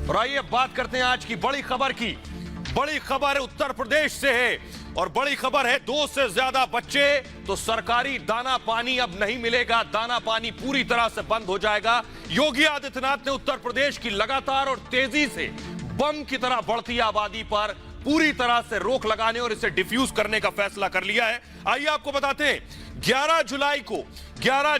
और आइए बात करते हैं आज की बड़ी खबर की। बड़ी खबर उत्तर प्रदेश से है और बड़ी खबर है 2 से ज्यादा बच्चे तो सरकारी दाना पानी अब नहीं मिलेगा। दाना पानी पूरी तरह से बंद हो जाएगा। योगी आदित्यनाथ ने उत्तर प्रदेश की लगातार और तेजी से बम की तरह बढ़ती आबादी पर पूरी तरह से रोक लगाने और इसे डिफ्यूज करने का फैसला कर लिया है। आइए आपको बताते हैं 11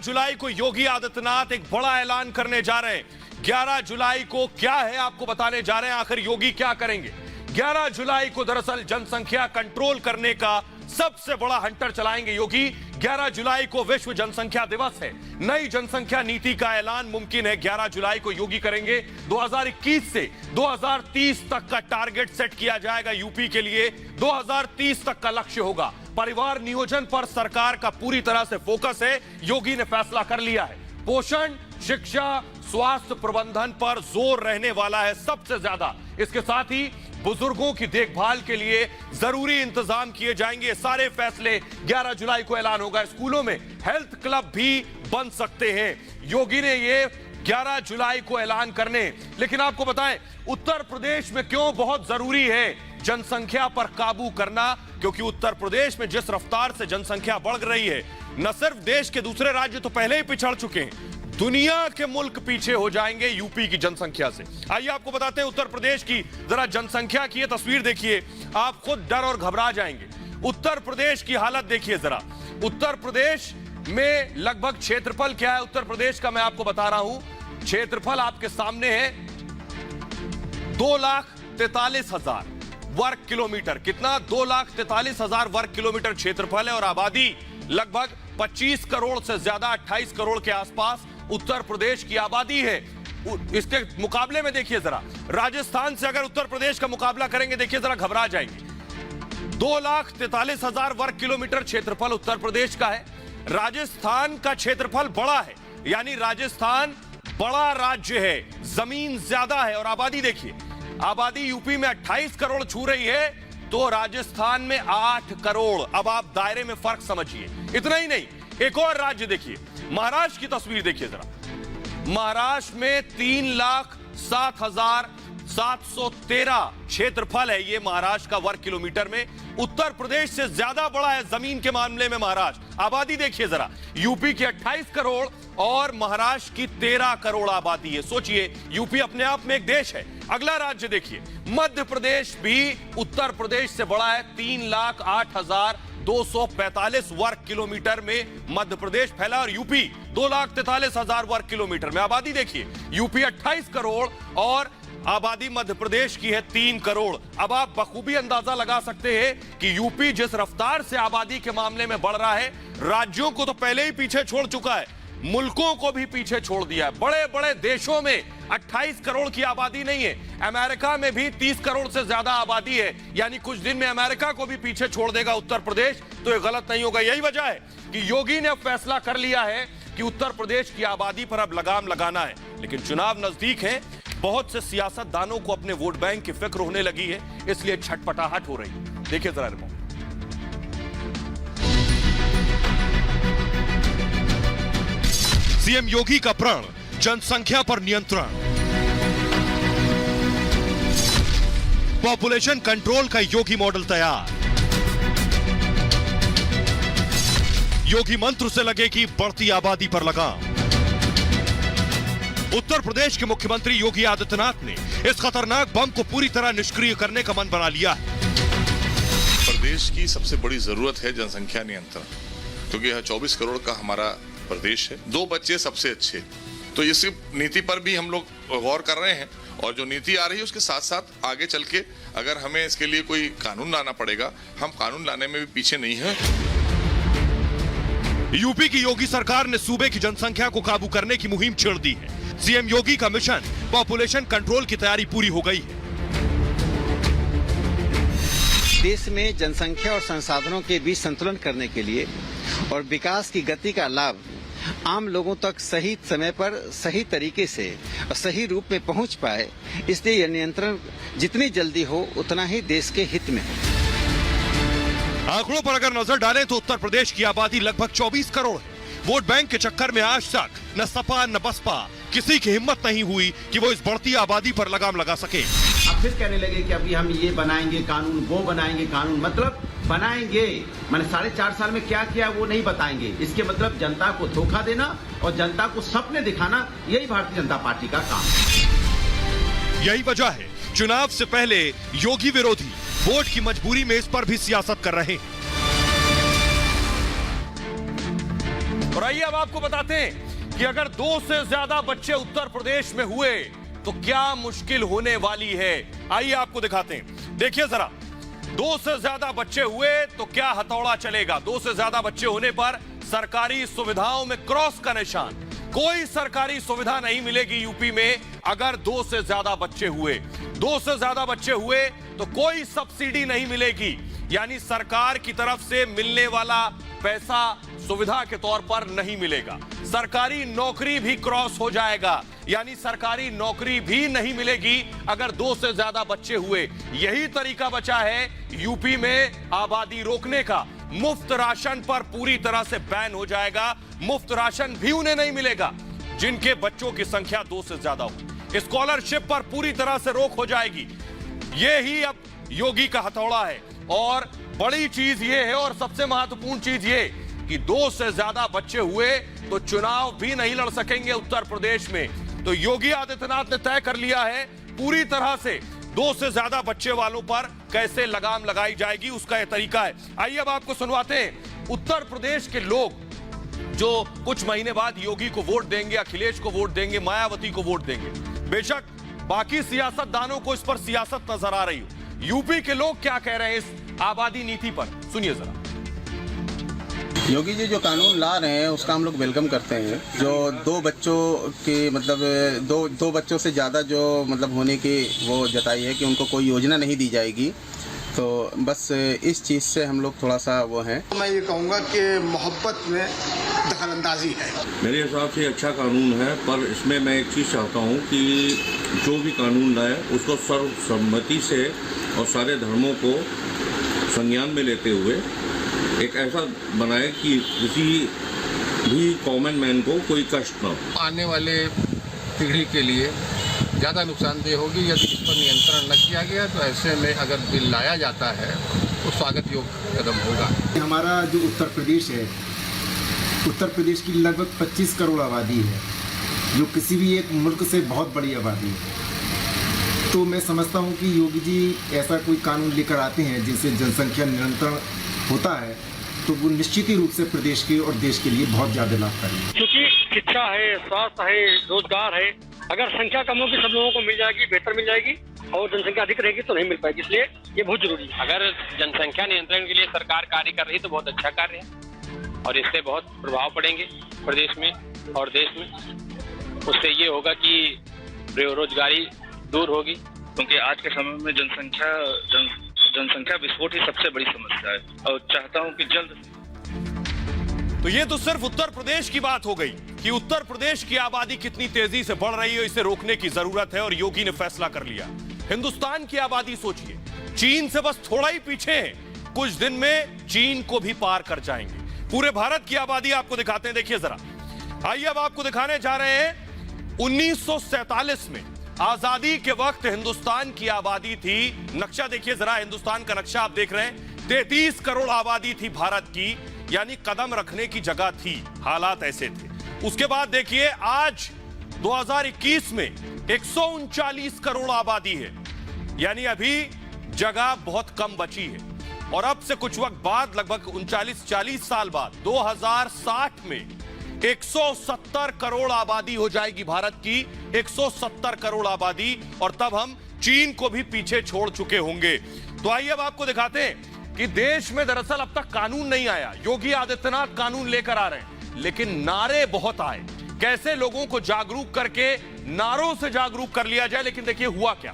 जुलाई को योगी आदित्यनाथ एक बड़ा ऐलान करने जा रहे हैं। 11 जुलाई को क्या है आपको बताने जा रहे हैं। आखिर योगी क्या करेंगे। 11 जुलाई को दरअसल जनसंख्या कंट्रोल करने का सबसे बड़ा हंटर चलाएंगे योगी। 11 जुलाई को विश्व जनसंख्या दिवस है। नई जनसंख्या नीति का ऐलान मुमकिन है 11 जुलाई को योगी करेंगे। 2021 से 2030 तक का टारगेट सेट किया जाएगा यूपी के लिए। 2030 तक का लक्ष्य होगा। परिवार नियोजन पर सरकार का पूरी तरह से फोकस है। योगी ने फैसला कर लिया है। पोषण, शिक्षा, स्वास्थ्य प्रबंधन पर जोर रहने वाला है सबसे ज्यादा। इसके साथ ही बुजुर्गों की देखभाल के लिए जरूरी इंतजाम किए जाएंगे। सारे फैसले 11 जुलाई को ऐलान होगा। स्कूलों में हेल्थ क्लब भी बन सकते हैं। योगी ने ये 11 जुलाई को ऐलान करने। लेकिन आपको बताएं उत्तर प्रदेश में क्यों बहुत जरूरी है जनसंख्या पर काबू करना, क्योंकि उत्तर प्रदेश में जिस रफ्तार से जनसंख्या बढ़ रही है, न सिर्फ देश के दूसरे राज्य तो पहले ही पिछड़ चुके हैं, दुनिया के मुल्क पीछे हो जाएंगे यूपी की जनसंख्या से। आइए आपको बताते हैं उत्तर प्रदेश की जरा जनसंख्या की तस्वीर देखिए, आप खुद डर और घबरा जाएंगे। उत्तर प्रदेश की हालत देखिए जरा। उत्तर प्रदेश में लगभग क्षेत्रफल क्या है उत्तर प्रदेश का मैं आपको बता रहा हूं। क्षेत्रफल आपके सामने है 2,43,000 वर्ग किलोमीटर। कितना? 2,43,000 वर्ग किलोमीटर क्षेत्रफल है और आबादी लगभग 25 करोड़ से ज्यादा, 28 करोड़ के आसपास उत्तर प्रदेश की आबादी है। इसके मुकाबले में देखिए जरा राजस्थान से अगर उत्तर प्रदेश का मुकाबला करेंगे, देखिए जरा घबरा जाएंगे। 2,43,000 वर्ग किलोमीटर क्षेत्रफल उत्तर प्रदेश का है। राजस्थान का क्षेत्रफल बड़ा है, यानी राजस्थान बड़ा राज्य है, जमीन ज्यादा है और आबादी देखिए, आबादी यूपी में 28 करोड़ छू रही है तो राजस्थान में 8 करोड़। अब आप दायरे में फर्क समझिए। इतना ही नहीं, एक और राज्य देखिए, महाराष्ट्र की तस्वीर देखिए जरा। महाराष्ट्र में 3,07,713 क्षेत्रफल है ये महाराष्ट्र का वर्ग किलोमीटर में। उत्तर प्रदेश से ज्यादा बड़ा है जमीन के मामले में महाराष्ट्र। आबादी देखिए जरा, यूपी की 28 करोड़ और महाराष्ट्र की 13 करोड़ आबादी है। सोचिए, यूपी अपने आप में एक देश है। अगला राज्य देखिए, मध्य प्रदेश भी उत्तर प्रदेश से बड़ा है। 3,08,245 वर्ग किलोमीटर में मध्य प्रदेश फैला और यूपी 2,43,000 वर्ग किलोमीटर में। आबादी देखिए, यूपी 28 करोड़ और आबादी मध्य प्रदेश की है 3 करोड़। अब आप बखूबी अंदाजा लगा सकते हैं कि यूपी जिस रफ्तार से आबादी के मामले में बढ़ रहा है, राज्यों को तो पहले ही पीछे छोड़ चुका है, मुल्कों को भी पीछे छोड़ दिया है। बड़े बड़े देशों में 28 करोड़ की आबादी नहीं है। अमेरिका में भी 30 करोड़ से ज्यादा आबादी है, यानी कुछ दिन में अमेरिका को भी पीछे छोड़ देगा उत्तर प्रदेश। तो ये गलत नहीं होगा। यही वजह है कि योगी ने अब फैसला कर लिया है कि उत्तर प्रदेश की आबादी पर अब लगाम लगाना है। लेकिन चुनाव नजदीक है, बहुत से सियासतदानों को अपने वोट बैंक की फिक्र होने लगी है, इसलिए छटपटाहट हो रही है। देखिए जरा रिपोर्ट। सीएम योगी का प्रण, जनसंख्या पर नियंत्रण। पॉपुलेशन कंट्रोल का योगी मॉडल तैयार। योगी मंत्र से लगेगी बढ़ती आबादी पर लगाम। उत्तर प्रदेश के मुख्यमंत्री योगी आदित्यनाथ ने इस खतरनाक बम को पूरी तरह निष्क्रिय करने का मन बना लिया है। प्रदेश की सबसे बड़ी जरूरत है जनसंख्या नियंत्रण, क्योंकि यह 24 करोड़ का हमारा प्रदेश है। 2 बच्चे सबसे अच्छे, तो इस नीति पर भी हम लोग गौर कर रहे हैं और जो नीति आ रही है उसके साथ साथ आगे चल के अगर हमें इसके लिए कोई कानून लाना पड़ेगा, हम कानून लाने में भी पीछे नहीं हैं। यूपी की योगी सरकार ने सूबे की जनसंख्या को काबू करने की मुहिम छेड़ दी है। सीएम योगी का मिशन पॉपुलेशन कंट्रोल की तैयारी पूरी हो गई है। देश में जनसंख्या और संसाधनों के बीच संतुलन करने के लिए और विकास की गति का लाभ आम लोगों तक सही समय पर सही तरीके से और सही रूप में पहुंच पाए, इसलिए यह नियंत्रण जितनी जल्दी हो उतना ही देश के हित में हो। आंकड़ों पर अगर नजर डालें तो उत्तर प्रदेश की आबादी लगभग 24 करोड़ है। वोट बैंक के चक्कर में आज तक न सपा न बसपा किसी की हिम्मत नहीं हुई कि वो इस बढ़ती आबादी पर लगाम लगा सके। अब फिर कहने लगे कि अभी हम ये बनाएंगे कानून, वो बनाएंगे कानून, मतलब बनाएंगे, मैंने 4.5 साल में क्या किया वो नहीं बताएंगे। इसके मतलब जनता को धोखा देना और जनता को सपने दिखाना, यही भारतीय जनता पार्टी का काम है। यही वजह है चुनाव से पहले योगी विरोधी वोट की मजबूरी में इस पर भी सियासत कर रहे हैं। और आइए अब आपको बताते हैं कि अगर 2 से ज्यादा बच्चे उत्तर प्रदेश में हुए तो क्या मुश्किल होने वाली है। आइए आपको दिखाते हैं, देखिए जरा, 2 से ज्यादा बच्चे हुए तो क्या हथौड़ा चलेगा। 2 से ज्यादा बच्चे होने पर सरकारी सुविधाओं में क्रॉस का निशान। कोई सरकारी सुविधा नहीं मिलेगी यूपी में अगर 2 से ज्यादा बच्चे हुए। 2 से ज्यादा बच्चे हुए तो कोई सब्सिडी नहीं मिलेगी, यानी सरकार की तरफ से मिलने वाला पैसा सुविधा के तौर पर नहीं मिलेगा। सरकारी नौकरी भी क्रॉस हो जाएगा, यानी सरकारी नौकरी भी नहीं मिलेगी अगर 2 से ज्यादा बच्चे हुए। यही तरीका बचा है यूपी में आबादी रोकने का। मुफ्त राशन पर पूरी तरह से बैन हो जाएगा। मुफ्त राशन भी उन्हें नहीं मिलेगा जिनके बच्चों की संख्या 2 से ज्यादा हो। स्कॉलरशिप पर पूरी तरह से रोक हो जाएगी। ये ही अब योगी का हथौड़ा है। और बड़ी चीज ये है और सबसे महत्वपूर्ण चीज ये कि 2 से ज्यादा बच्चे हुए तो चुनाव भी नहीं लड़ सकेंगे उत्तर प्रदेश में। तो योगी आदित्यनाथ ने तय कर लिया है पूरी तरह से 2 से ज्यादा बच्चे वालों पर कैसे लगाम लगाई जाएगी, उसका यह तरीका है। आइए अब आपको सुनवाते हैं उत्तर प्रदेश के लोग जो कुछ महीने बाद योगी को वोट देंगे, अखिलेश को वोट देंगे, मायावती को वोट देंगे। बेशक बाकी सियासतदानों को इस पर सियासत नजर आ रही हो, यूपी के लोग क्या कह रहे हैं इस आबादी नीति पर, सुनिए जरा। योगी जी जो कानून ला रहे हैं उसका हम लोग वेलकम करते हैं। जो 2 बच्चों की मतलब दो बच्चों से ज़्यादा जो मतलब होने की वो जताई है कि उनको कोई योजना नहीं दी जाएगी, तो बस इस चीज़ से हम लोग थोड़ा सा वो हैं। मैं ये कहूँगा कि मोहब्बत में दखलंदाजी है। मेरे हिसाब से अच्छा कानून है, पर इसमें मैं एक चीज़ चाहता हूँ कि जो भी कानून लाए उसको सर्वसम्मति से और सारे धर्मों को संज्ञान में लेते हुए एक ऐसा बनाए कि किसी भी कॉमन मैन को कोई कष्ट न हो। आने वाले पीढ़ी के लिए ज़्यादा नुकसानदेह होगी यदि इस पर नियंत्रण न किया गया। तो ऐसे में अगर बिल लाया जाता है तो स्वागत योग्य कदम होगा। हमारा जो उत्तर प्रदेश है, उत्तर प्रदेश की लगभग 25 करोड़ आबादी है, जो किसी भी एक मुल्क से बहुत बड़ी आबादी है। तो मैं समझता हूँ कि योगी जी ऐसा कोई कानून लेकर आते हैं जिनसे जनसंख्या नियंत्रण होता है, तो वो निश्चित ही रूप से प्रदेश के और देश के लिए बहुत ज़्यादा लाभकारी है। क्योंकि शिक्षा है, स्वास्थ्य है, रोजगार है, अगर संख्या कम होगी सब लोगों को मिल जाएगी, बेहतर मिल जाएगी, और जनसंख्या अधिक रहेगी तो नहीं मिल पाएगी, इसलिए ये बहुत जरूरी है। अगर जनसंख्या नियंत्रण के लिए सरकार कार्य कर रही है तो बहुत अच्छा कार्य है और इससे बहुत प्रभाव पड़ेंगे प्रदेश में और देश में। उससे ये होगा कि बेरोजगारी दूर होगी, क्योंकि आज के समय में जनसंख्या विस्फोट ही सबसे बड़ी समस्या है और चाहता हूं कि जल्द। तो ये तो सिर्फ उत्तर प्रदेश की बात हो गई कि उत्तर प्रदेश की आबादी कितनी तेजी से बढ़ रही है, इसे रोकने की जरूरत है और योगी ने फैसला कर लिया। हिंदुस्तान की आबादी सोचिए, चीन से बस थोड़ा ही पीछे है, कुछ दिन में चीन को भी पार कर जाएंगे। पूरे भारत की आबादी आपको दिखाते हैं, देखिए जरा। आइए अब आपको दिखाने जा रहे हैं 1947 में आजादी के वक्त हिंदुस्तान की आबादी थी, नक्शा देखिए जरा, हिंदुस्तान का नक्शा आप देख रहे हैं, 33 करोड़ आबादी थी भारत की, यानी कदम रखने की जगह थी, हालात ऐसे थे। उसके बाद देखिए आज 2021 में 139 करोड़ आबादी है, यानी अभी जगह बहुत कम बची है। और अब से कुछ वक्त बाद, लगभग 39-40 साल बाद, 2060 में 170 करोड़ आबादी हो जाएगी भारत की, 170 करोड़ आबादी, और तब हम चीन को भी पीछे छोड़ चुके होंगे। तो आइए अब आपको दिखाते हैं कि देश में दरअसल अब तक कानून नहीं आया। योगी आदित्यनाथ कानून लेकर आ रहे हैं, लेकिन नारे बहुत आए। कैसे लोगों को जागरूक करके नारों से जागरूक कर लिया जाए। लेकिन देखिए हुआ क्या,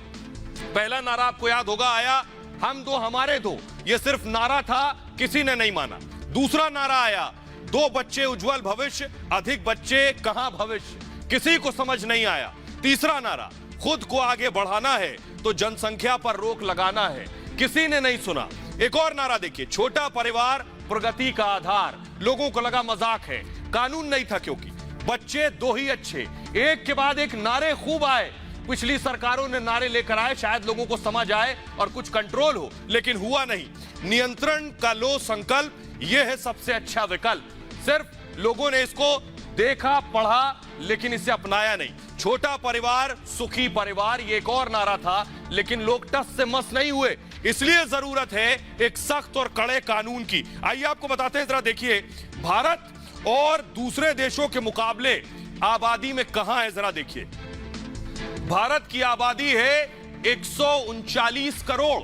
पहला नारा आपको याद होगा आया, हम दो हमारे दो। यह सिर्फ नारा था, किसी ने नहीं माना। दूसरा नारा आया, 2 बच्चे उज्जवल भविष्य, अधिक बच्चे कहां भविष्य, किसी को समझ नहीं आया। तीसरा नारा, खुद को आगे बढ़ाना है तो जनसंख्या पर रोक लगाना है, किसी ने नहीं सुना। एक और नारा देखिए, छोटा परिवार प्रगति का आधार, लोगों को लगा मजाक है, कानून नहीं था क्योंकि। बच्चे दो ही अच्छे, एक के बाद एक नारे खूब आए। पिछली सरकारों ने नारे लेकर आए, शायद लोगों को समझ आए और कुछ कंट्रोल हो, लेकिन हुआ नहीं। नियंत्रण का लो संकल्प, यह है सबसे अच्छा विकल्प। सिर्फ लोगों ने इसको देखा, पढ़ा, लेकिन इसे अपनाया नहीं। छोटा परिवार सुखी परिवार, ये एक और नारा था, लेकिन लोग टस से मस नहीं हुए। इसलिए जरूरत है एक सख्त और कड़े कानून की। आइए आपको बताते हैं, जरा देखिए भारत और दूसरे देशों के मुकाबले आबादी में कहां है, जरा देखिए। भारत की आबादी है 139 करोड़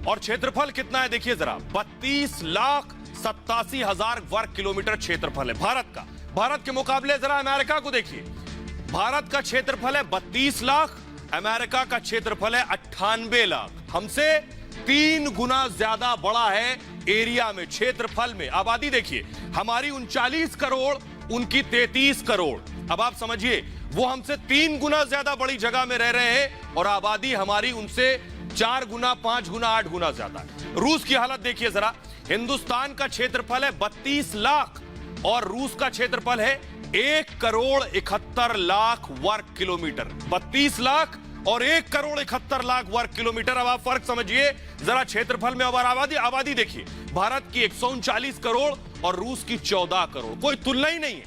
और क्षेत्रफल कितना है, देखिए जरा, 32,87,000 वर्ग किलोमीटर क्षेत्रफल है भारत का। भारत के मुकाबले जरा अमेरिका को देखिए, भारत का क्षेत्रफल है 32 लाख, अमेरिका का क्षेत्रफल है 98 लाख। हमसे 3 गुना ज्यादा बड़ा है एरिया में, क्षेत्रफल में। आबादी देखिए, हमारी 39 करोड़, उनकी 33 करोड़। अब आप समझिए, वो हमसे 3 गुना ज्यादा बड़ी जगह में रह रहे हैं और आबादी हमारी उनसे 4 गुना, 5 गुना, 8 गुना ज्यादा है। रूस की हालत देखिए जरा, हिंदुस्तान का क्षेत्रफल है 32 लाख और रूस का क्षेत्रफल है 1,71,00,000 वर्ग किलोमीटर। 32 लाख और 1,71,00,000 वर्ग किलोमीटर। अब आप फर्क समझिए जरा क्षेत्रफल में और आबादी देखिए, भारत की 139 करोड़ और रूस की 14 करोड़, कोई तुलना ही नहीं है।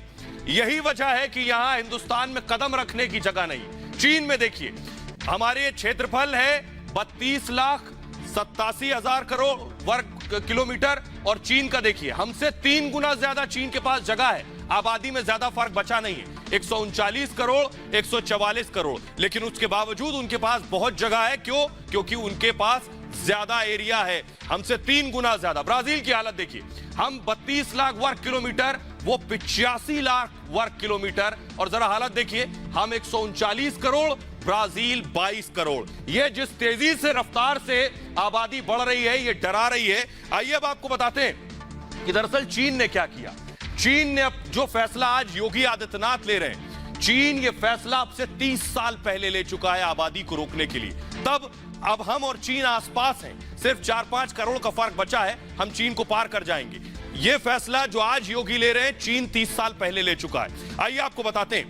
यही वजह है कि यहां हिंदुस्तान में कदम रखने की जगह नहीं। चीन में देखिए, हमारे क्षेत्रफल है 32,87,000 करोड़ वर्ग किलोमीटर और चीन का देखिए, हमसे 3 गुना ज्यादा चीन के पास जगह है, आबादी में ज्यादा फर्क बचा नहीं है। 139 करोड़, 144 करोड़, लेकिन उसके बावजूद उनके पास बहुत जगह है। क्यों? क्योंकि उनके पास ज्यादा एरिया है, हमसे 3 गुना ज्यादा। ब्राजील की हालत देखिए, हम 32 लाख वर्ग किलोमीटर, वो 85 लाख वर्ग किलोमीटर। और जरा हालत देखिए, हम 139 करोड़, ब्राजील 22 करोड़। ये जिस तेजी से रफ्तार से आबादी बढ़ रही है, ये डरा रही है। आइए अब आपको बताते हैं कि दरअसल चीन ने क्या किया। चीन ने अब जो फैसला आज योगी आदित्यनाथ ले रहे हैं, चीन ये फैसला अब से 30 साल पहले ले चुका है आबादी को रोकने के लिए। तब अब हम और चीन आसपास हैं, सिर्फ 4-5 करोड़ का फर्क बचा है, हम चीन को पार कर जाएंगे। ये फैसला जो आज योगी ले रहे हैं, चीन 30 साल पहले ले चुका है। आइए आपको बताते हैं,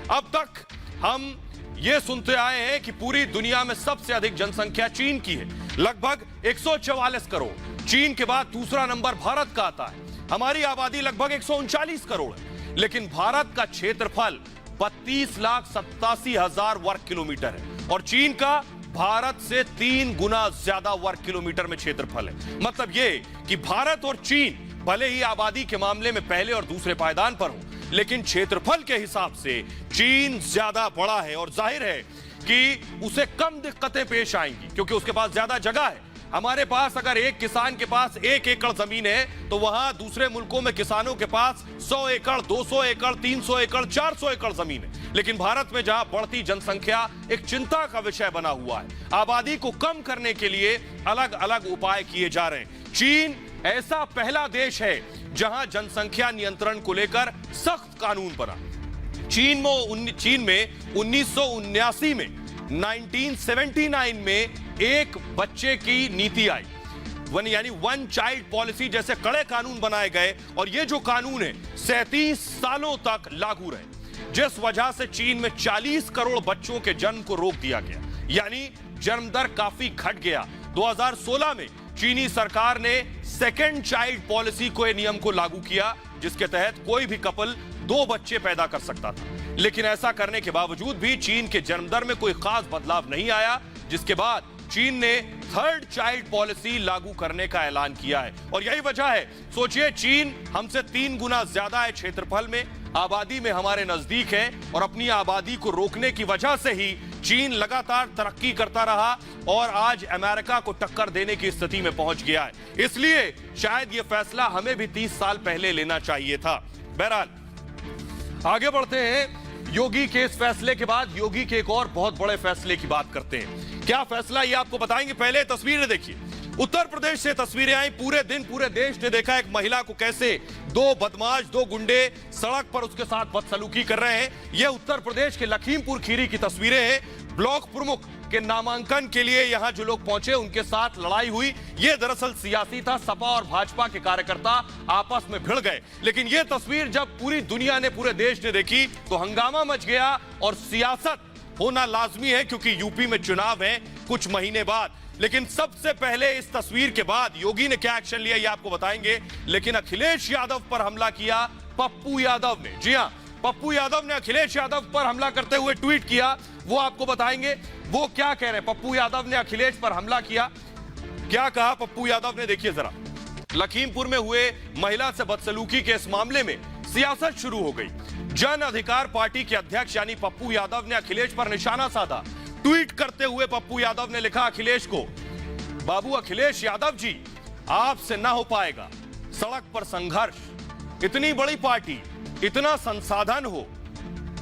अब तक हम ये सुनते आए हैं कि पूरी दुनिया में सबसे अधिक जनसंख्या चीन की है, लगभग 144 करोड़। चीन के बाद दूसरा नंबर भारत का आता है, हमारी आबादी लगभग 139 करोड़ है, लेकिन भारत का क्षेत्रफल 32,87,000 वर्ग किलोमीटर है और चीन का भारत से 3 गुना ज्यादा वर्ग किलोमीटर में क्षेत्रफल है। मतलब ये कि भारत और चीन भले ही आबादी के मामले में पहले और दूसरे पायदान पर हो, लेकिन क्षेत्रफल के हिसाब से चीन ज्यादा बड़ा है और जाहिर है कि उसे कम दिक्कतें पेश आएंगी क्योंकि उसके पास ज्यादा जगह है। हमारे पास अगर एक किसान के पास 1 एकड़ जमीन है, तो वहां दूसरे मुल्कों में किसानों के पास 100 एकड़, 200 एकड़, 300 एकड़, 400 एकड़ जमीन है। लेकिन भारत में जहां बढ़ती जनसंख्या एक चिंता का विषय बना हुआ है, आबादी को कम करने के लिए अलग अलग उपाय किए जा रहे हैं। चीन ऐसा पहला देश है जहां जनसंख्या नियंत्रण को लेकर सख्त कानून बना। चीन में 1979 में 1979 में एक बच्चे की नीति आई, यानी 1 चाइल्ड पॉलिसी जैसे कड़े कानून बनाए गए और ये जो कानून है 37 सालों तक लागू रहे, जिस वजह से चीन में 40 करोड़ बच्चों के जन्म को रोक दिया गया, यानी जन्म दर काफी घट गया। 2016 में चीनी सरकार ने 2nd चाइल्ड पॉलिसी को नियम को लागू किया, जिसके तहत कोई भी कपल 2 बच्चे पैदा कर सकता था। लेकिन ऐसा करने के बावजूद भी चीन के जन्म दर में कोई खास बदलाव नहीं आया, जिसके बाद चीन ने 3rd चाइल्ड पॉलिसी लागू करने का ऐलान किया है। और यही वजह है, सोचिए चीन हमसे 3 गुना ज्यादा है क्षेत्रफल में, आबादी में हमारे नजदीक है और अपनी आबादी को रोकने की वजह से ही चीन लगातार तरक्की करता रहा और आज अमेरिका को टक्कर देने की स्थिति में पहुंच गया है। इसलिए शायद यह फैसला हमें भी 30 साल पहले लेना चाहिए था। बहरहाल आगे बढ़ते हैं, योगी के इस फैसले के बाद योगी के एक और बहुत बड़े फैसले की बात करते हैं। क्या फैसला ये आपको बताएंगे, पहले तस्वीरें देखिए। उत्तर प्रदेश से तस्वीरें आई, पूरे दिन पूरे देश ने देखा एक महिला को कैसे 2 बदमाश, 2 गुंडे सड़क पर उसके साथ बदसलूकी कर रहे हैं। यह उत्तर प्रदेश के लखीमपुर खीरी की तस्वीरें हैं। ब्लॉक प्रमुख के नामांकन के लिए यहां जो लोग पहुंचे उनके साथ लड़ाई हुई। यह दरअसल सियासी था, सपा और भाजपा के कार्यकर्ता आपस में भिड़ गए। लेकिन यह तस्वीर जब पूरी दुनिया ने, पूरे देश ने देखी तो हंगामा मच गया। और सियासत होना लाजमी है क्योंकि यूपी में चुनाव है कुछ महीने बाद। लेकिन सबसे पहले इस तस्वीर के बाद योगी ने क्या एक्शन लिया ये आपको बताएंगे। लेकिन अखिलेश यादव पर हमला किया पप्पू यादव ने। जी हां, पप्पू यादव ने अखिलेश यादव पर हमला करते हुए ट्वीट किया, वो आपको बताएंगे वो क्या कह रहे हैं। पप्पू यादव ने अखिलेश पर हमला किया, क्या कहा पप्पू यादव ने, देखिए जरा। लखीमपुर में हुए महिला से बदसलूकी के इस मामले में सियासत शुरू हो गई। जन अधिकार पार्टी के अध्यक्ष यानी पप्पू यादव ने अखिलेश पर निशाना साधा। ट्वीट करते हुए पप्पू यादव ने लिखा अखिलेश को, बाबू अखिलेश यादव जी आपसे ना हो पाएगा, सड़क पर संघर्ष। इतनी बड़ी पार्टी, इतना संसाधन हो,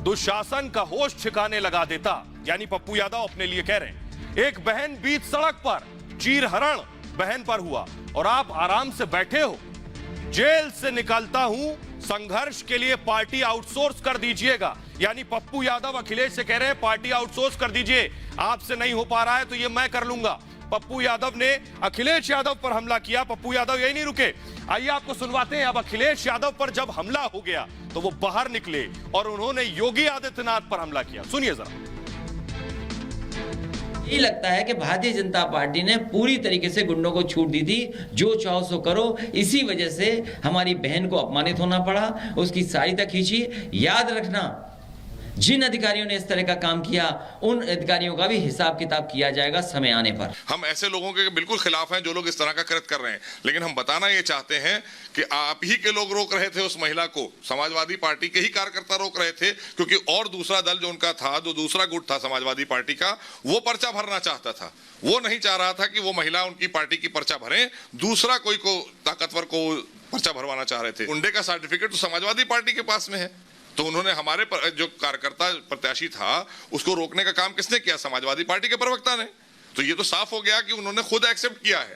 दुशासन का होश ठिकाने लगा देता। यानी पप्पू यादव अपने लिए कह रहे हैं। एक बहन बीच सड़क पर चीरहरण बहन पर हुआ और आप आराम से बैठे हो। जेल से निकलता हूं, संघर्ष के लिए पार्टी आउटसोर्स कर दीजिएगा। यानी पप्पू यादव अखिलेश से कह रहे हैं पार्टी आउटसोर्स कर दीजिए, आपसे नहीं हो पा रहा है तो ये मैं कर लूंगा। पप्पू यादव ने अखिलेश यादव पर हमला किया। पप्पू यादव यही नहीं रुके, आइए आपको सुनवाते हैं। अब अखिलेश यादव पर जब हमला हो गया तो वो बाहर निकले और उन्होंने योगी आदित्यनाथ पर हमला किया। सुनिए जरा। यही लगता है कि भारतीय जनता पार्टी ने पूरी तरीके से गुंडों को छूट दी थी, जो चाहो सो करो। इसी वजह से हमारी बहन को अपमानित होना पड़ा, उसकी साड़ी तक खींची। याद रखना, जिन अधिकारियों ने इस तरह का काम किया उन अधिकारियों का भी हिसाब किताब किया जाएगा समय आने पर। हम ऐसे लोगों के बिल्कुल खिलाफ हैं जो लोग इस तरह का कृत्य कर रहे हैं, लेकिन हम बताना ये चाहते हैं कि आप ही के लोग रोक रहे थे उस महिला को, समाजवादी पार्टी के ही कार्यकर्ता रोक रहे थे, क्योंकि और दूसरा दल जो उनका था, जो दूसरा गुट था समाजवादी पार्टी का, वो पर्चा भरना चाहता था। वो नहीं चाह रहा था कि वो महिला उनकी पार्टी की पर्चा भरे, दूसरा कोई को ताकतवर को पर्चा भरवाना चाह रहे थे। गुंडे का सर्टिफिकेट तो समाजवादी पार्टी के पास में है, तो उन्होंने हमारे जो कार्यकर्ता प्रत्याशी था उसको रोकने का काम किसने किया? समाजवादी पार्टी के प्रवक्ता ने। तो ये तो साफ हो गया कि उन्होंने खुद एक्सेप्ट किया है।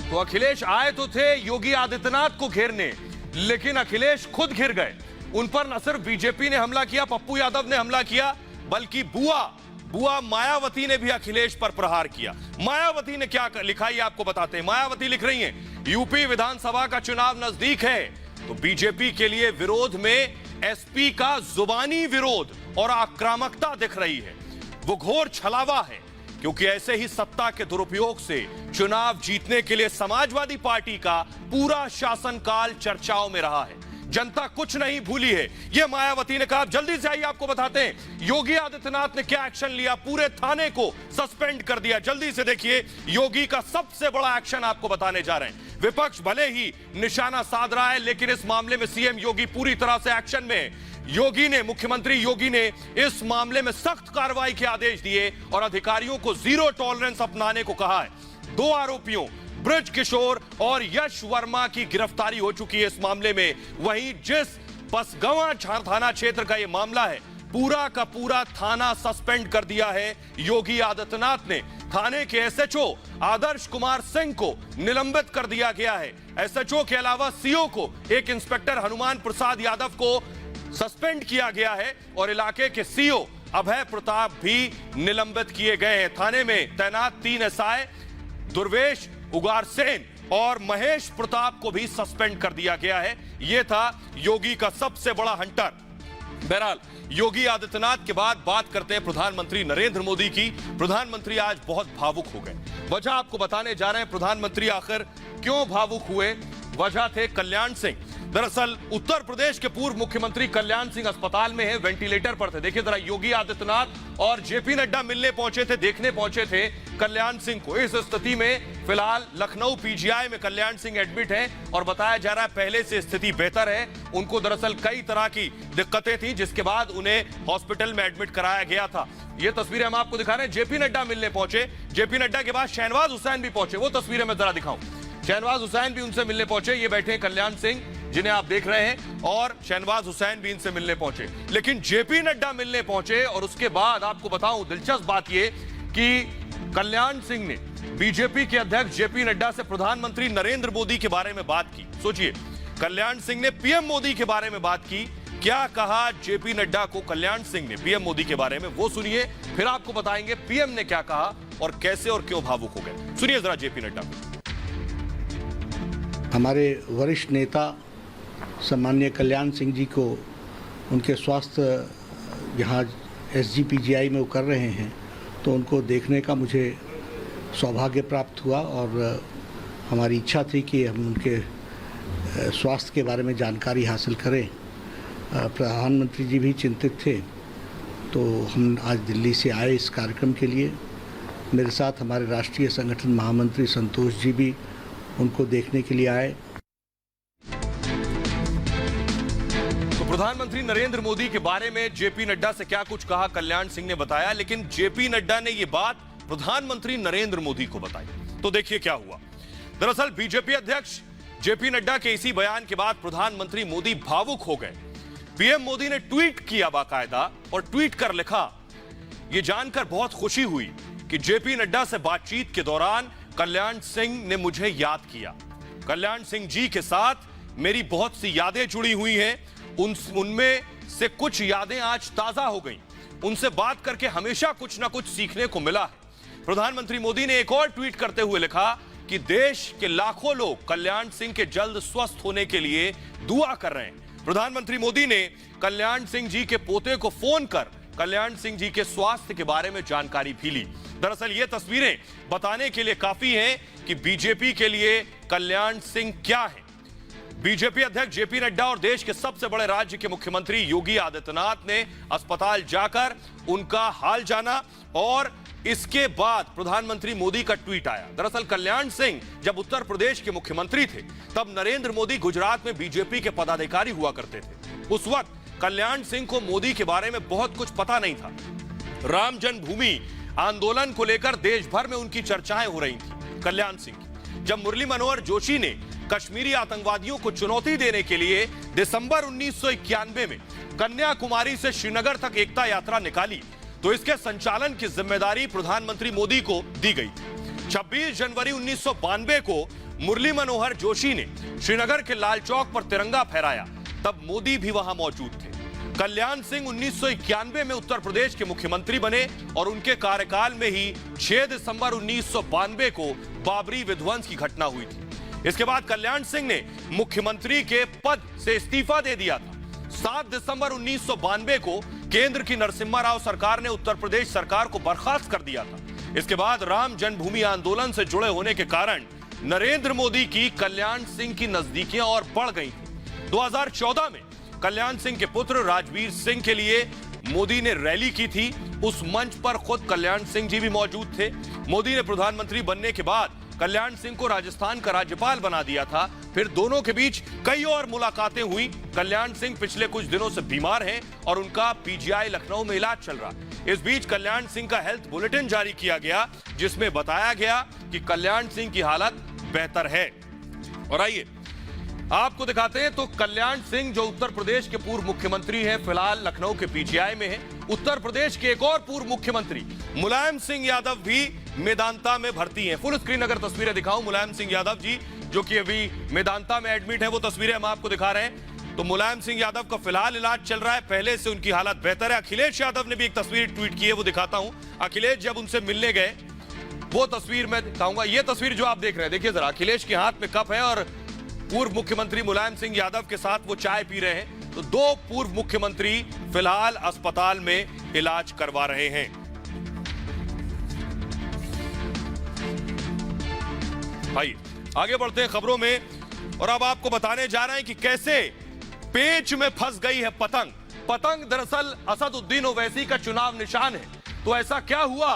तो अखिलेश आए तो थे योगी आदित्यनाथ को घेरने, लेकिन अखिलेश खुद घिर गए। उन पर न सिर्फ बीजेपी ने हमला किया, पप्पू यादव ने हमला किया, बल्कि बुआ मायावती ने भी अखिलेश पर प्रहार किया। मायावती ने क्या लिखा ये आपको बताते हैं। मायावती लिख रही हैं, यूपी विधानसभा का चुनाव नजदीक है तो बीजेपी के लिए विरोध में एसपी का जुबानी विरोध और आक्रामकता दिख रही है। वो घोर छलावा है, क्योंकि ऐसे ही सत्ता के दुरुपयोग से चुनाव जीतने के लिए समाजवादी पार्टी का पूरा शासनकाल चर्चाओं में रहा है। जनता कुछ नहीं भूली है, यह मायावती ने कहा। जल्दी से आइए आपको बताते हैं योगी आदित्यनाथ ने क्या एक्शन लिया। पूरे थाने को सस्पेंड कर दिया। जल्दी से देखिए, योगी का सबसे बड़ा एक्शन आपको बताने जा रहे हैं। विपक्ष भले ही निशाना साध रहा है, लेकिन इस मामले में सीएम योगी पूरी तरह से एक्शन में। मुख्यमंत्री योगी ने इस मामले में सख्त कार्रवाई के आदेश दिए और अधिकारियों को जीरो टॉलरेंस अपनाने को कहा है। 2 आरोपियों ब्रज किशोर और यश वर्मा की गिरफ्तारी हो चुकी है इस मामले में। वहीं जिस बसगवा थाना क्षेत्र का यह मामला है, पूरा का पूरा थाना सस्पेंड कर दिया है योगी आदित्यनाथ ने। थाने के एसएचओ आदर्श कुमार सिंह को निलंबित कर दिया गया है। एसएचओ के अलावा सीओ को, एक इंस्पेक्टर हनुमान प्रसाद यादव को सस्पेंड किया गया है और इलाके के सीओ अभय प्रताप भी निलंबित किए गए हैं। थाने में तैनात 3 एसआई दुर्वेश उगारसेन और महेश प्रताप को भी सस्पेंड कर दिया गया है। यह था योगी का सबसे बड़ा हंटर। बहरहाल योगी आदित्यनाथ के बाद बात करते हैं प्रधानमंत्री नरेंद्र मोदी की। प्रधानमंत्री आज बहुत भावुक हो गए। वजह आपको बताने जा रहे हैं प्रधानमंत्री आखिर क्यों भावुक हुए। वजह थे कल्याण सिंह। दरअसल उत्तर प्रदेश के पूर्व मुख्यमंत्री कल्याण सिंह अस्पताल में है, वेंटिलेटर पर थे। देखिए जरा, योगी आदित्यनाथ और जेपी नड्डा मिलने पहुंचे थे, देखने पहुंचे थे कल्याण सिंह को। इस स्थिति में फिलहाल लखनऊ पीजीआई में कल्याण सिंह एडमिट हैं और बताया जा रहा है पहले से स्थिति बेहतर है। उनको दरअसल कई तरह की दिक्कतें थी, जिसके बाद उन्हें हॉस्पिटल में एडमिट कराया गया था। ये तस्वीरें हम आपको दिखा रहे हैं। जेपी नड्डा मिलने पहुंचे, जेपी नड्डा के बाद शहनवाज हुसैन भी पहुंचे। वो तस्वीरें मैं जरा दिखाऊं। शहनवाज हुसैन भी उनसे मिलने पहुंचे। ये बैठे हैं कल्याण सिंह जिन्हें आप देख रहे हैं, और शहनवाज हुसैन भी इनसे मिलने पहुंचे। लेकिन जेपी नड्डा मिलने पहुंचे और उसके बाद आपको बताऊं दिलचस्प बात यह कि कल्याण सिंह ने बीजेपी के अध्यक्ष जेपी नड्डा से प्रधानमंत्री नरेंद्र मोदी के बारे में बात की। सोचिए, कल्याण सिंह ने पीएम मोदी के बारे में बात की, क्या कहा जेपी नड्डा को कल्याण सिंह ने पीएम मोदी के बारे में, वो सुनिए, फिर आपको बताएंगे पीएम ने क्या कहा और कैसे और क्यों भावुक हो गए। सुनिए जरा जेपी नड्डा को। हमारे वरिष्ठ नेता सम्माननीय कल्याण सिंह जी को उनके स्वास्थ्य यहाँ SGPGI में वो कर रहे हैं, तो उनको देखने का मुझे सौभाग्य प्राप्त हुआ और हमारी इच्छा थी कि हम उनके स्वास्थ्य के बारे में जानकारी हासिल करें। प्रधानमंत्री जी भी चिंतित थे, तो हम आज दिल्ली से आए इस कार्यक्रम के लिए। मेरे साथ हमारे राष्ट्रीय संगठन महामंत्री संतोष जी भी उनको देखने के लिए आए। तो प्रधानमंत्री नरेंद्र मोदी के बारे में जेपी नड्डा से क्या कुछ कहा कल्याण सिंह ने बताया, लेकिन जेपी नड्डा ने यह बात प्रधानमंत्री नरेंद्र मोदी को बताई। तो देखिए क्या हुआ। दरअसल बीजेपी अध्यक्ष जेपी नड्डा के इसी बयान के बाद प्रधानमंत्री मोदी भावुक हो गए। पीएम मोदी ने ट्वीट किया बाकायदा और ट्वीट कर लिखा, यह जानकर बहुत खुशी हुई कि जेपी नड्डा से बातचीत के दौरान कल्याण सिंह ने मुझे याद किया। कल्याण सिंह जी के साथ मेरी बहुत सी यादें जुड़ी हुई हैं, उनमें से कुछ यादें आज ताजा हो गईं। उनसे बात करके हमेशा कुछ ना कुछ सीखने को मिला है। प्रधानमंत्री मोदी ने एक और ट्वीट करते हुए लिखा कि देश के लाखों लोग कल्याण सिंह के जल्द स्वस्थ होने के लिए दुआ कर रहे हैं। प्रधानमंत्री मोदी ने कल्याण सिंह जी के पोते को फोन कर कल्याण सिंह जी के स्वास्थ्य के बारे में जानकारी भी ली। दरअसल ये तस्वीरें बताने के लिए काफी हैं कि बीजेपी के लिए कल्याण सिंह क्या है। बीजेपी अध्यक्ष जेपी नड्डा और देश के सबसे बड़े राज्य के मुख्यमंत्री योगी आदित्यनाथ ने अस्पताल जाकर उनका हाल जाना और इसके बाद प्रधानमंत्री मोदी का ट्वीट आया। दरअसल कल्याण सिंह जब उत्तर प्रदेश के मुख्यमंत्री थे, तब नरेंद्र मोदी गुजरात में बीजेपी के पदाधिकारी हुआ करते थे। उस वक्त कल्याण सिंह को मोदी के बारे में बहुत कुछ पता नहीं था। राम जन्मभूमि आंदोलन को लेकर देश भर में उनकी चर्चाएं हो रही थी कल्याण सिंह की। जब मुरली मनोहर जोशी ने कश्मीरी आतंकवादियों को चुनौती देने के लिए दिसंबर 1991 में कन्याकुमारी से श्रीनगर तक एकता यात्रा निकाली, तो इसके संचालन की जिम्मेदारी प्रधानमंत्री मोदी को दी गई थी। 26 जनवरी 1992 को मुरली मनोहर जोशी ने श्रीनगर के लाल चौक पर तिरंगा फहराया, तब मोदी भी वहां मौजूद थे। कल्याण सिंह 1991 में उत्तर प्रदेश के मुख्यमंत्री बने और उनके कार्यकाल में ही 6 दिसंबर 1992 को बाबरी विध्वंस की घटना हुई थी। इसके बाद कल्याण सिंह ने मुख्यमंत्री के पद से इस्तीफा दे दिया था। 7 दिसंबर 1992 को केंद्र की नरसिम्हा राव सरकार ने उत्तर प्रदेश सरकार को बर्खास्त कर दिया था। इसके बाद राम जन्मभूमि आंदोलन से जुड़े होने के कारण नरेंद्र मोदी की कल्याण सिंह की नजदीकियां और बढ़ गई थी। 2014 में कल्याण सिंह के पुत्र राजवीर सिंह के लिए मोदी ने रैली की थी। उस मंच पर खुद कल्याण सिंह जी भी मौजूद थे। मोदी ने प्रधानमंत्री बनने के बाद कल्याण सिंह को राजस्थान का राज्यपाल बना दिया था। फिर दोनों के बीच कई और मुलाकातें हुई। कल्याण सिंह पिछले कुछ दिनों से बीमार हैं और उनका PGI लखनऊ में इलाज चल रहा है। इस बीच कल्याण सिंह का हेल्थ बुलेटिन जारी किया गया, जिसमें बताया गया कि कल्याण सिंह की हालत बेहतर है। और आइए आपको दिखाते हैं। तो कल्याण सिंह जो उत्तर प्रदेश के पूर्व मुख्यमंत्री हैं, फिलहाल लखनऊ के PGI में हैं। उत्तर प्रदेश के एक और पूर्व मुख्यमंत्री मुलायम सिंह यादव भी मेदांता में भर्ती हैं। फुल स्क्रीन अगर तस्वीरें दिखाऊं, मुलायम सिंह यादव जी जो कि अभी मेदांता में एडमिट है, वो तस्वीरें हम आपको दिखा रहे हैं। तो मुलायम सिंह यादव का फिलहाल इलाज चल रहा है, पहले से उनकी हालत बेहतर है। अखिलेश यादव ने भी एक तस्वीर ट्वीट की है, वो दिखाता हूं। अखिलेश जब उनसे मिलने गए, वो तस्वीर मैं दिखाऊंगा। ये तस्वीर जो आप देख रहे हैं, देखिए जरा, अखिलेश के हाथ में कप है और पूर्व मुख्यमंत्री मुलायम सिंह यादव के साथ वो चाय पी रहे हैं। तो दो पूर्व मुख्यमंत्री फिलहाल अस्पताल में इलाज करवा रहे हैं। भाई आगे बढ़ते हैं खबरों में और अब आपको बताने जा रहे हैं कि कैसे पेच में फंस गई है पतंग। पतंग दरअसल असदुद्दीन ओवैसी का चुनाव निशान है। तो ऐसा क्या हुआ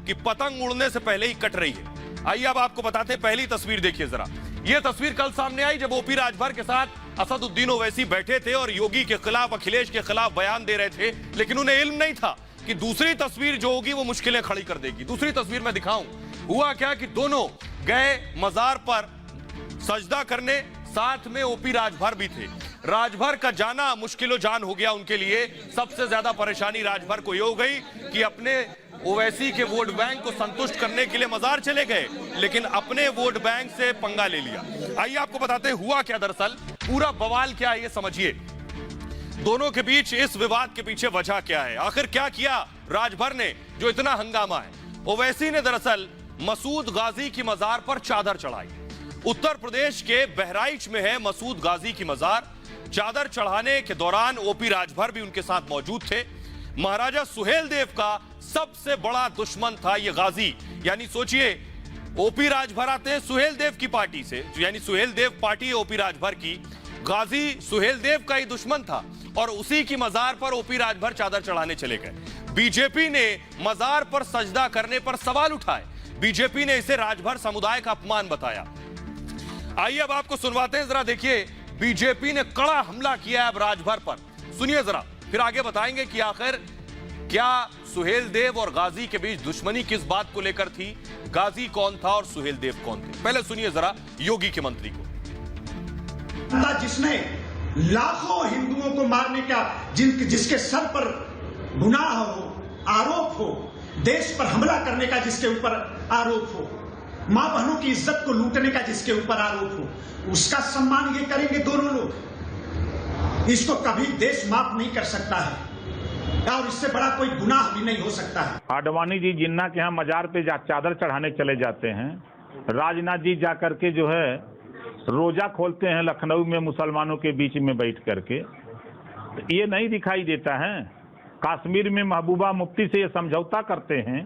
कि पतंग उड़ने से पहले ही कट रही है। आइए अब आपको बताते हैं। पहली तस्वीर देखिए जरा। यह तस्वीर कल सामने आई जब ओपी राजभर के साथ असदुद्दीन ओवैसी बैठे थे और योगी के खिलाफ, अखिलेश के खिलाफ बयान दे रहे थे, लेकिन उन्हें इल्म नहीं था कि दूसरी तस्वीर जो होगी वो मुश्किलें खड़ी कर देगी। दूसरी तस्वीर मैं दिखाऊं। हुआ क्या कि दोनों गए मजार पर सजदा करने, साथ में ओपी राजभर भी थे। राजभर का जाना मुश्किलो जान हो गया उनके लिए। सबसे ज्यादा परेशानी राजभर को यह हो गई कि अपने ओवैसी के वोट बैंक को संतुष्ट करने के लिए मजार चले गए, लेकिन अपने वोट बैंक से पंगा ले लिया। आइए आपको बताते हैं हुआ क्या। दरअसल पूरा बवाल क्या है ये समझिए। दोनों के बीच इस विवाद के पीछे वजह क्या है, आखिर क्या किया राजभर ने जो इतना हंगामा है। ओवैसी ने दरअसल मसूद गाजी की मजार पर चादर चढ़ाई। उत्तर प्रदेश के बहराइच में है मसूद गाजी की मजार। चादर चढ़ाने के दौरान ओपी राजभर भी उनके साथ मौजूद थे। महाराजा सुहेलदेव का सबसे बड़ा दुश्मन था ये गाजी। यानी सोचिए, ओपी राजभर आते हैं सुहेलदेव की पार्टी से, यानी सुहेलदेव पार्टी ओपी राजभर की, गाजी सुहेलदेव का ही दुश्मन था और उसी की मजार पर ओपी राजभर चादर चढ़ाने चले गए। बीजेपी ने मजार पर सजदा करने पर सवाल उठाए। बीजेपी ने इसे राजभर समुदाय का अपमान बताया। आइए अब आपको सुनवाते हैं, जरा देखिए बीजेपी ने कड़ा हमला किया है अब राजभर पर। सुनिए जरा, फिर आगे बताएंगे कि आखिर क्या सुहेलदेव और गाजी के बीच दुश्मनी किस बात को लेकर थी, गाजी कौन था और सुहेलदेव कौन थे। पहले सुनिए जरा योगी के मंत्री को। जिसने लाखों हिंदुओं को मारने का, जिसके सर पर गुनाह हो, आरोप हो, देश पर हमला करने का जिसके ऊपर आरोप हो, मां बहनों की इज्जत को लूटने का जिसके ऊपर आरोप हो, उसका सम्मान ये करेंगे दोनों लोग। इसको कभी देश माफ नहीं कर सकता है और इससे बड़ा कोई गुनाह भी नहीं हो सकता है। आडवाणी जी जिन्ना के यहाँ मजार पे चादर चढ़ाने चले जाते हैं, राजनाथ जी जाकर के जो है रोजा खोलते हैं लखनऊ में मुसलमानों के बीच में बैठ करके, ये नहीं दिखाई देता है। कश्मीर में महबूबा मुफ्ती से ये समझौता करते हैं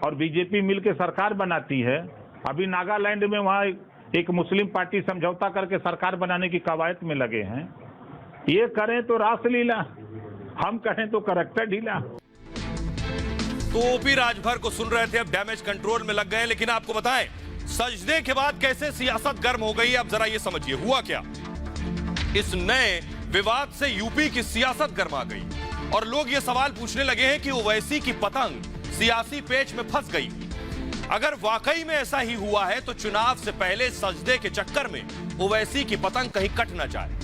और बीजेपी मिलकर सरकार बनाती है। अभी नागालैंड में वहाँ एक मुस्लिम पार्टी समझौता करके सरकार बनाने की कवायद में लगे हैं। ये करें तो रासलीला, हम कहें तो करैक्टर ढीला। तो ओपी राजभर को सुन रहे थे, अब डैमेज कंट्रोल में लग गए। लेकिन आपको बताएं सजदे के बाद कैसे सियासत गर्म हो गई, अब जरा ये समझिए हुआ क्या। इस नए विवाद से यूपी की सियासत गर्मा गई और लोग ये सवाल पूछने लगे हैं कि ओवैसी की पतंग सियासी पेच में फंस गई। अगर वाकई में ऐसा ही हुआ है तो चुनाव से पहले सजदे के चक्कर में ओवैसी की पतंग कहीं कट ना जाए,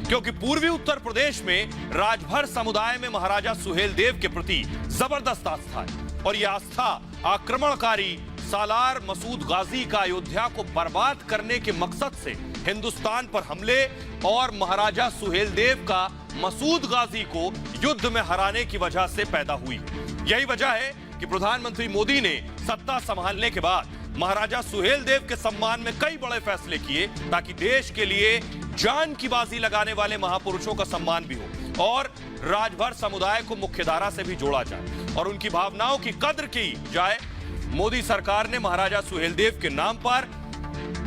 क्योंकि पूर्वी उत्तर प्रदेश में राजभर समुदाय में महाराजा सुहेलदेव के प्रति जबरदस्त आस्था है और यह आस्था आक्रमणकारी सालार मसूद गाजी का अयोध्या को बर्बाद करने के मकसद से हिंदुस्तान पर हमले और महाराजा सुहेलदेव का मसूद गाजी को युद्ध में हराने की वजह से पैदा हुई। यही वजह है कि प्रधानमंत्री मोदी ने सत्ता संभालने के बाद महाराजा सुहेलदेव के सम्मान में कई बड़े फैसले किए ताकि देश के लिए जान की बाजी लगाने वाले महापुरुषों का सम्मान भी हो और राजभर समुदाय को मुख्यधारा से भी जोड़ा जाए और उनकी भावनाओं की कद्र की जाए। मोदी सरकार ने महाराजा सुहेलदेव के नाम पर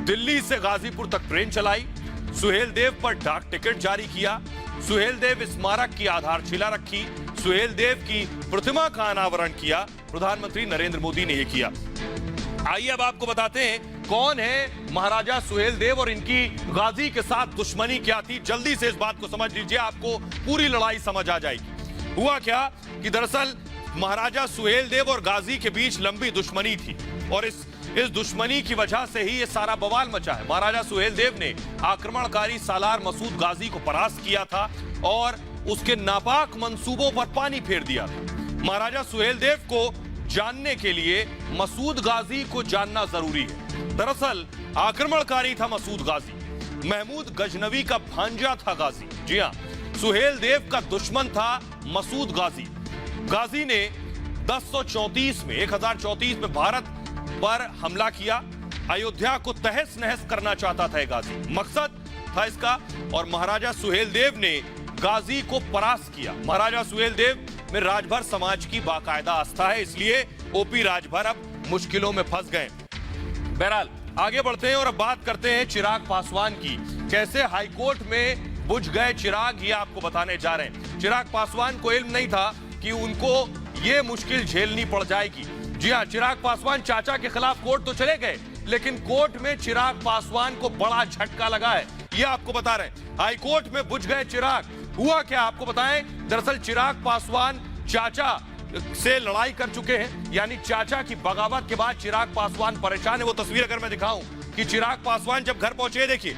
दिल्ली से गाजीपुर तक ट्रेन चलाई, सुहेलदेव पर डाक टिकट जारी किया, सुहेलदेव स्मारक की आधारशिला रखी, सुहेलदेव की प्रतिमा का अनावरण किया। प्रधानमंत्री नरेंद्र मोदी ने यह किया। आइए अब आपको बताते हैं कौन है महाराजा सुहेलदेव और इनकी गाजी के साथ दुश्मनी क्या थी। जल्दी से इस बात को समझ लीजिए, आपको पूरी लड़ाई समझ आ जाएगी। हुआ क्या कि दरअसल महाराजा सुहेलदेव और गाजी के बीच लंबी दुश्मनी थी और इस दुश्मनी की वजह से ही ये सारा बवाल मचा है। महाराजा सुहेलदेव ने आक्रमणकारी सालार मसूद गाजी को परास्त किया था और उसके नापाक मंसूबों पर पानी फेर दिया था। महाराजा सुहेलदेव को जानने के लिए मसूद गाजी को जानना जरूरी है। दरअसल आक्रमणकारी था मसूद गाजी, महमूद गजनवी का भांजा था गाजी। जी हाँ, सुहेलदेव का दुश्मन था मसूद गाजी। गाजी ने 1034 में भारत पर हमला किया, अयोध्या को तहस नहस करना चाहता था गाजी, मकसद था इसका। और महाराजा सुहेलदेव ने गाजी को परास्त किया। महाराजा सुहेलदेव में राजभर समाज की बाकायदा आस्था है, इसलिए ओपी राजभर अब मुश्किलों में फंस गए। बहरहाल आगे बढ़ते हैं और अब बात करते हैं चिराग पासवान की। कैसे हाईकोर्ट में बुझ गए चिराग, ये आपको बताने जा रहे हैं। चिराग पासवान को इल्म नहीं था कि उनको ये मुश्किल झेलनी पड़ जाएगी। जी हाँ, चिराग पासवान चाचा के खिलाफ कोर्ट तो चले गए, लेकिन कोर्ट में चिराग पासवान को बड़ा झटका लगा है, ये आपको बता रहे हैं। हाई कोर्ट में बुझ गए चिराग। हुआ क्या आपको बताएं। दरअसल चिराग पासवान चाचा से लड़ाई कर चुके हैं, यानी चाचा की बगावत के बाद चिराग पासवान परेशान है। वो तस्वीर अगर मैं दिखाऊं कि चिराग पासवान जब घर पहुंचे, देखिए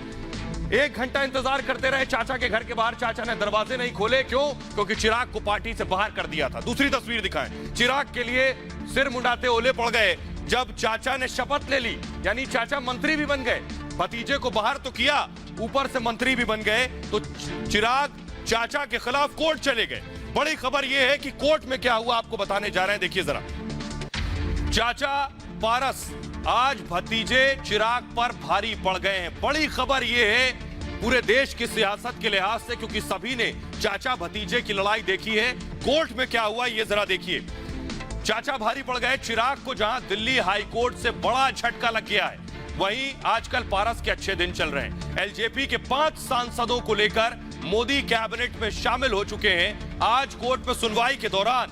1 घंटा इंतजार करते रहे चाचा के घर के बाहर, चाचा ने दरवाजे नहीं खोले। क्यों? क्योंकि चिराग को पार्टी से बाहर कर दिया था। दूसरी तस्वीर दिखाएं, चिराग के लिए सिर मुंडाते ओले पड़ गए जब चाचा ने शपथ ले ली, यानी चाचा मंत्री भी बन गए। भतीजे को बाहर तो किया, ऊपर से मंत्री भी बन गए। तो चिराग चाचा के खिलाफ कोर्ट चले गए। बड़ी खबर यह है कि कोर्ट में क्या हुआ आपको बताने जा रहे हैं, देखिए जरा। चाचा पारस आज भतीजे चिराग पर भारी पड़ गए हैं। बड़ी खबर यह है पूरे देश की सियासत के लिहाज से, क्योंकि सभी ने चाचा भतीजे की लड़ाई देखी है। कोर्ट में क्या हुआ ये जरा देखिए। चाचा भारी पड़ गए। चिराग को जहां दिल्ली हाई कोर्ट से बड़ा झटका लग गया है, वहीं आजकल पारस के अच्छे दिन चल रहे हैं। एलजेपी के 5 सांसदों को लेकर मोदी कैबिनेट में शामिल हो चुके हैं। आज कोर्ट में सुनवाई के दौरान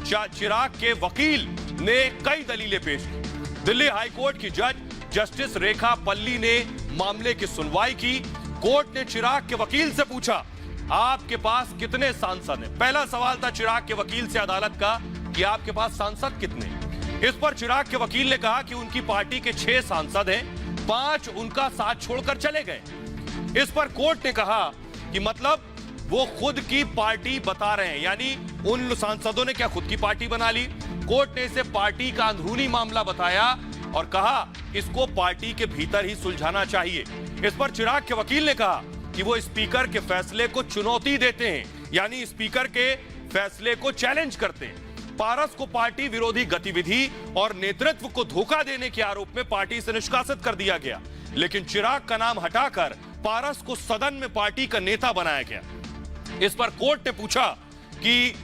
चिराग के वकील ने कई दलीलें पेश की। दिल्ली हाई कोर्ट की जज जस्टिस रेखा पल्ली ने मामले की सुनवाई की। कोर्ट ने चिराग के वकील से पूछा, आपके पास कितने सांसद हैं? पहला सवाल था चिराग के वकील से अदालत का कि आपके पास सांसद कितने। इस पर चिराग के वकील ने कहा कि उनकी पार्टी के 6 सांसद हैं, 5 उनका साथ छोड़कर चले गए। इस पर कोर्ट ने कहा कि मतलब वो खुद की पार्टी बता रहे हैं, यानी उन सांसदों ने क्या खुद की पार्टी बना ली? कोर्ट ने इसे पार्टी का अंदरूनी मामला बताया और कहा इसको पार्टी के भीतर ही सुलझाना चाहिए। इस पर चिराग के वकील ने कहा कि वो स्पीकर के फैसले को चुनौती देते हैं, यानी स्पीकर के फैसले को चैलेंज करते हैं। पारस को पार्टी विरोधी गतिविधि और नेतृत्व को धोखा देने के आरोप में पार्टी से निष्कासित कर दिया गया, लेकिन चिराग का नाम हटाकर पारस को सदन में पार्टी का नेता बनाया गया। इस पर कोर्ट ने पूछा कि